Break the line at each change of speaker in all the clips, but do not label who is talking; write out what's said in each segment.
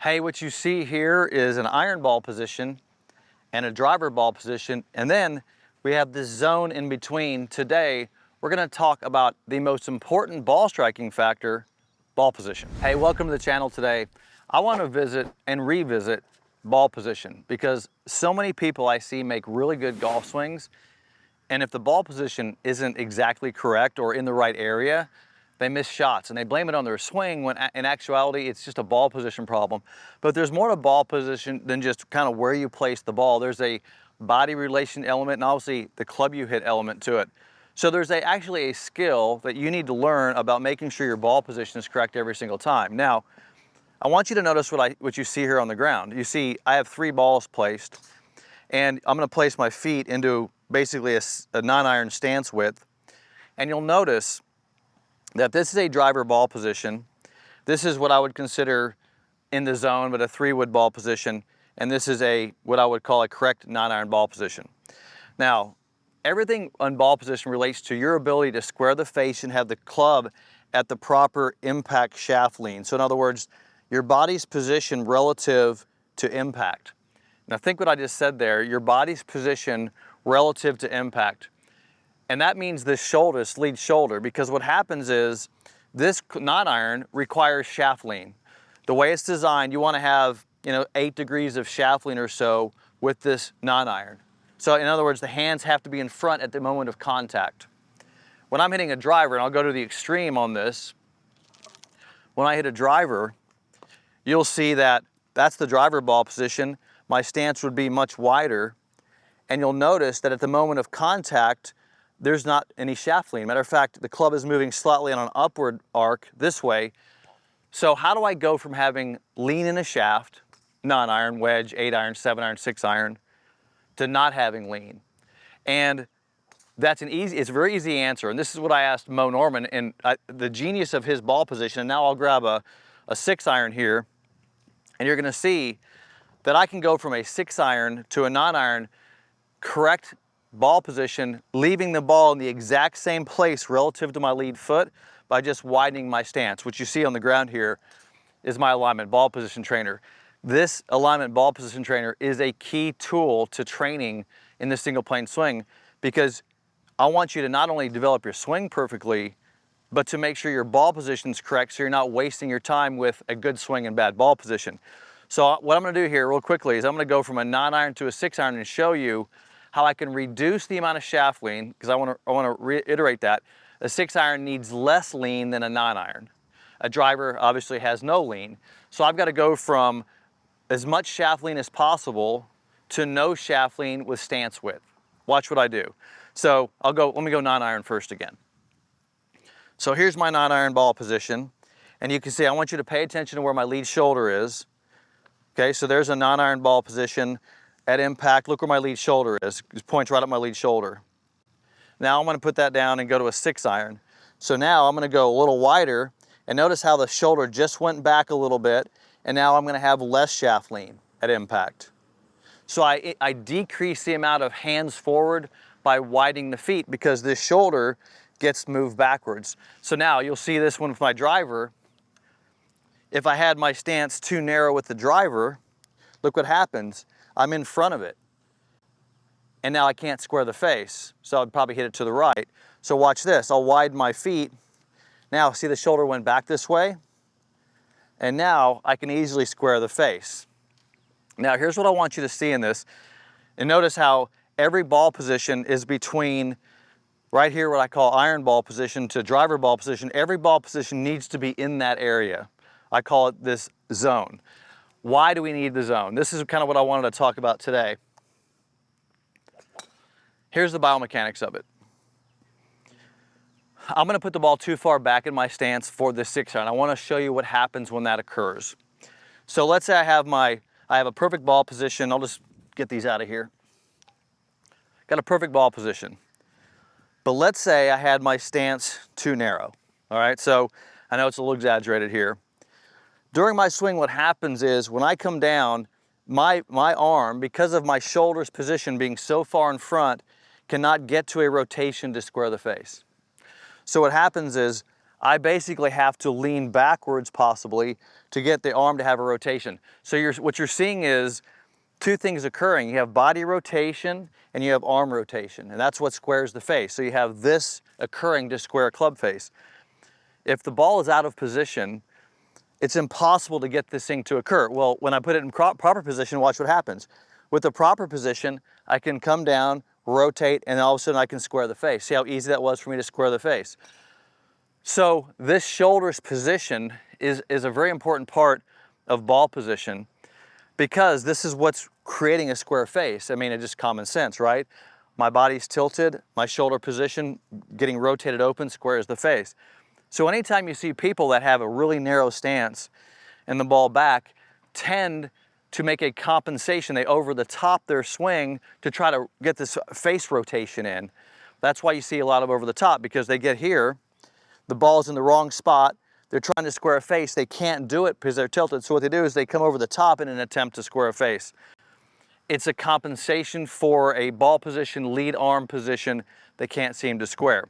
Hey, what you see here is an iron ball position and a driver ball position, and then we have this zone in between. Today, we're gonna talk about the most important ball striking factor, ball position. Hey, welcome to the channel today. I wanna visit and revisit ball position because so many people I see make really good golf swings, and if the ball position isn't exactly correct or in the right area, they miss shots and they blame it on their swing when in actuality it's just a ball position problem. But there's more to ball position than just kind of where you place the ball. There's a body relation element and obviously the club you hit element to it. So there's actually a skill that you need to learn about making sure your ball position is correct every single time. Now, I want you to notice what you see here on the ground. You see I have 3 balls placed, and I'm going to place my feet into basically a 9-iron stance width, and you'll notice that this is a driver ball position. This is what I would consider in the zone, but a 3-wood ball position. And this is what I would call a correct 9-iron ball position. Now, everything on ball position relates to your ability to square the face and have the club at the proper impact shaft lean. So in other words, your body's position relative to impact. Now think what I just said there, your body's position relative to impact. And that means this shoulder, this lead shoulder, because what happens is this 9-iron requires shaft lean. The way it's designed, you want to have 8 degrees of shaft lean or so with this 9-iron. So in other words, the hands have to be in front at the moment of contact. When I'm hitting a driver, and I'll go to the extreme on this, when I hit a driver, you'll see that that's the driver ball position. My stance would be much wider, and you'll notice that at the moment of contact, there's not any shaft lean. Matter of fact, the club is moving slightly on an upward arc this way. So how do I go from having lean in a shaft, 9-iron, wedge, 8-iron, 7-iron, 6-iron, to not having lean? And it's a very easy answer. And this is what I asked Mo Norman, and the genius of his ball position. And now I'll grab a 6-iron here, and you're gonna see that I can go from a 6-iron to a 9-iron correct ball position, leaving the ball in the exact same place relative to my lead foot by just widening my stance. What you see on the ground here is my alignment ball position trainer. This alignment ball position trainer is a key tool to training in the single plane swing, because I want you to not only develop your swing perfectly, but to make sure your ball position is correct so you're not wasting your time with a good swing and bad ball position. So what I'm gonna do here real quickly is I'm gonna go from a 9-iron to a 6-iron and show you how I can reduce the amount of shaft lean, because I want to reiterate that. A 6-iron needs less lean than a 9-iron. A driver obviously has no lean. So I've got to go from as much shaft lean as possible to no shaft lean with stance width. Watch what I do. So let me go 9-iron first again. So here's my 9-iron ball position. And you can see, I want you to pay attention to where my lead shoulder is. Okay, so there's a 9-iron ball position. At impact, look where my lead shoulder is. It points right at my lead shoulder. Now I'm going to put that down and go to a 6-iron. So now I'm going to go a little wider, and notice how the shoulder just went back a little bit, and now I'm going to have less shaft lean at impact. So I decrease the amount of hands forward by widening the feet because this shoulder gets moved backwards. So now you'll see this one with my driver. If I had my stance too narrow with the driver, look what happens. I'm in front of it. And now I can't square the face, so I'd probably hit it to the right. So watch this, I'll widen my feet. Now see the shoulder went back this way? And now I can easily square the face. Now here's what I want you to see in this. And notice how every ball position is between, right here what I call iron ball position to driver ball position. Every ball position needs to be in that area. I call it this zone. Why do we need the zone? This is kind of what I wanted to talk about today. Here's the biomechanics of it. I'm going to put the ball too far back in my stance for the 6-iron. I want to show you what happens when that occurs. So let's say I have a perfect ball position. I'll just get these out of here. Got a perfect ball position. But let's say I had my stance too narrow. All right, so I know it's a little exaggerated here. During my swing, what happens is when I come down, my arm, because of my shoulder's position being so far in front, cannot get to a rotation to square the face. So what happens is I basically have to lean backwards possibly to get the arm to have a rotation. So what you're seeing is two things occurring. You have body rotation and you have arm rotation, and that's what squares the face. So you have this occurring to square a club face. If the ball is out of position, it's impossible to get this thing to occur. Well, when I put it in proper position, watch what happens. With the proper position, I can come down, rotate, and all of a sudden I can square the face. See how easy that was for me to square the face? So this shoulder's position is a very important part of ball position, because this is what's creating a square face. I mean, it's just common sense, right? My body's tilted, my shoulder position getting rotated open squares the face. So anytime you see people that have a really narrow stance and the ball back, tend to make a compensation. They over the top their swing to try to get this face rotation in. That's why you see a lot of over the top, because they get here, the ball's in the wrong spot, they're trying to square a face, they can't do it because they're tilted. So what they do is they come over the top in an attempt to square a face. It's a compensation for a ball position, lead arm position they can't seem to square.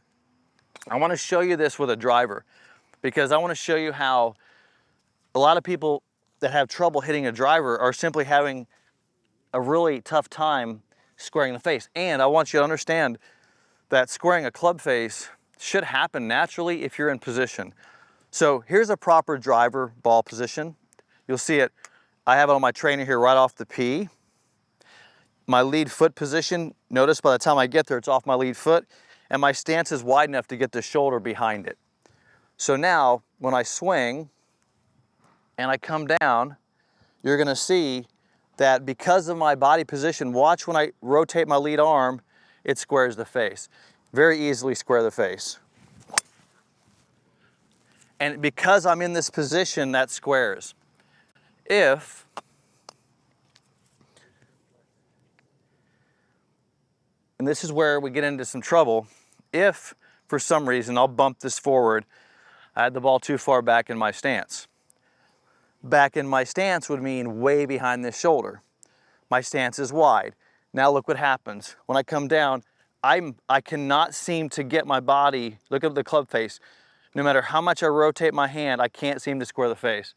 I want to show you this with a driver, because I want to show you how a lot of people that have trouble hitting a driver are simply having a really tough time squaring the face. And I want you to understand that squaring a club face should happen naturally if you're in position. So here's a proper driver ball position. You'll see it, I have it on my trainer here right off the P. My lead foot position, notice by the time I get there, it's off my lead foot, and my stance is wide enough to get the shoulder behind it. So now, when I swing and I come down, you're gonna see that because of my body position, watch when I rotate my lead arm, it squares the face. Very easily square the face. And because I'm in this position, that squares. If and this is where we get into some trouble, if for some reason, I'll bump this forward, I had the ball too far back in my stance. Back in my stance would mean way behind this shoulder. My stance is wide. Now look what happens. When I come down, I cannot seem to get my body, look at the club face. No matter how much I rotate my hand, I can't seem to square the face.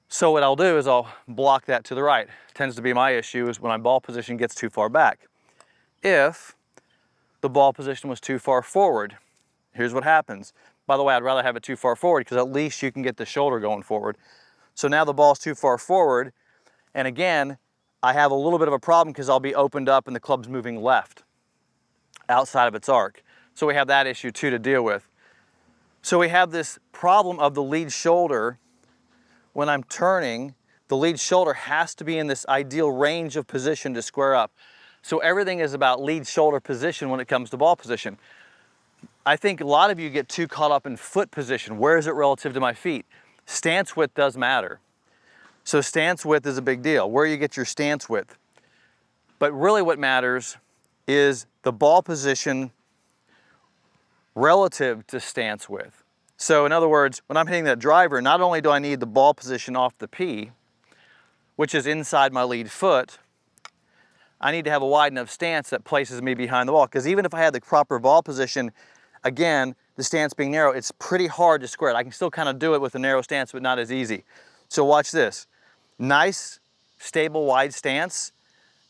So what I'll do is I'll block that to the right. Tends to be my issue is when my ball position gets too far back. If the ball position was too far forward, here's what happens. By the way, I'd rather have it too far forward because at least you can get the shoulder going forward. So now the ball's too far forward, and again, I have a little bit of a problem because I'll be opened up and the club's moving left outside of its arc. So we have that issue too to deal with. So we have this problem of the lead shoulder. When I'm turning, the lead shoulder has to be in this ideal range of position to square up. So everything is about lead shoulder position when it comes to ball position. I think a lot of you get too caught up in foot position. Where is it relative to my feet? Stance width does matter. So stance width is a big deal, where you get your stance width. But really what matters is the ball position relative to stance width. So in other words, when I'm hitting that driver, not only do I need the ball position off the P, which is inside my lead foot, I need to have a wide enough stance that places me behind the ball. Because even if I had the proper ball position, again, the stance being narrow, it's pretty hard to square it. I can still kind of do it with a narrow stance, but not as easy. So watch this. Nice, stable, wide stance,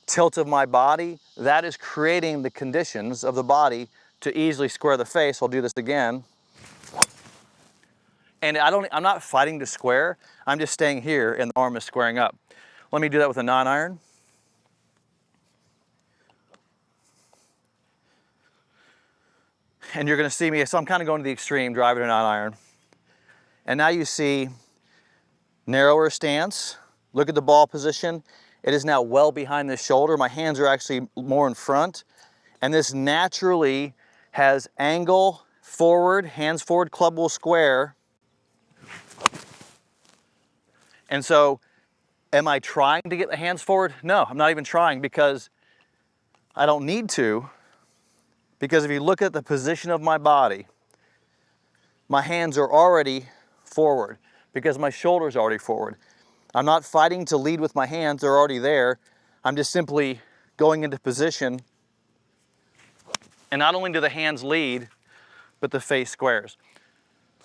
tilt of my body, that is creating the conditions of the body to easily square the face. I'll do this again. And I'm not fighting to square, I'm just staying here and the arm is squaring up. Let me do that with a 9-iron. And you're gonna see me, so I'm kind of going to the extreme, driving a 9-iron. And now you see narrower stance. Look at the ball position. It is now well behind the shoulder. My hands are actually more in front. And this naturally has angle forward, hands forward, club will square. And so, am I trying to get the hands forward? No, I'm not even trying because I don't need to. Because if you look at the position of my body, my hands are already forward because my shoulder's already forward. I'm not fighting to lead with my hands, they're already there. I'm just simply going into position. And not only do the hands lead, but the face squares.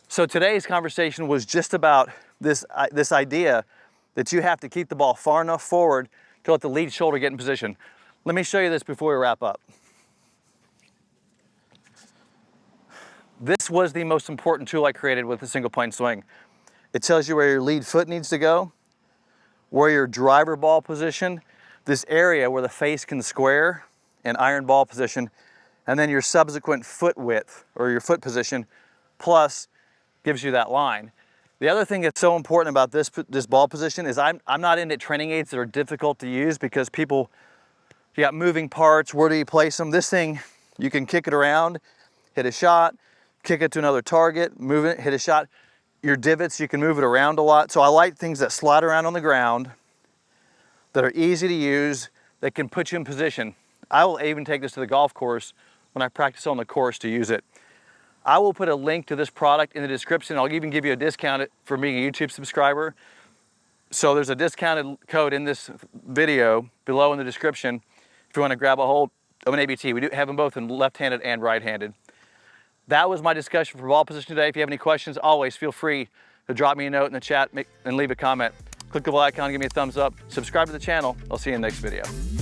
So today's conversation was just about this idea that you have to keep the ball far enough forward to let the lead shoulder get in position. Let me show you this before we wrap up. This was the most important tool I created with the single plane swing. It tells you where your lead foot needs to go, where your driver ball position, this area where the face can square, and iron ball position, and then your subsequent foot width or your foot position, plus gives you that line. The other thing that's so important about this ball position is I'm not into training aids that are difficult to use because you got moving parts, where do you place them? This thing, you can kick it around, hit a shot, kick it to another target, move it, hit a shot. Your divots, you can move it around a lot. So I like things that slide around on the ground, that are easy to use, that can put you in position. I will even take this to the golf course when I practice on the course to use it. I will put a link to this product in the description. I'll even give you a discount for being a YouTube subscriber. So there's a discounted code in this video below in the description if you want to grab a hold of an ABT. We do have them both in left-handed and right-handed. That was my discussion for ball position today. If you have any questions, always feel free to drop me a note in the chat and leave a comment. Click the bell icon, give me a thumbs up, subscribe to the channel. I'll see you in the next video.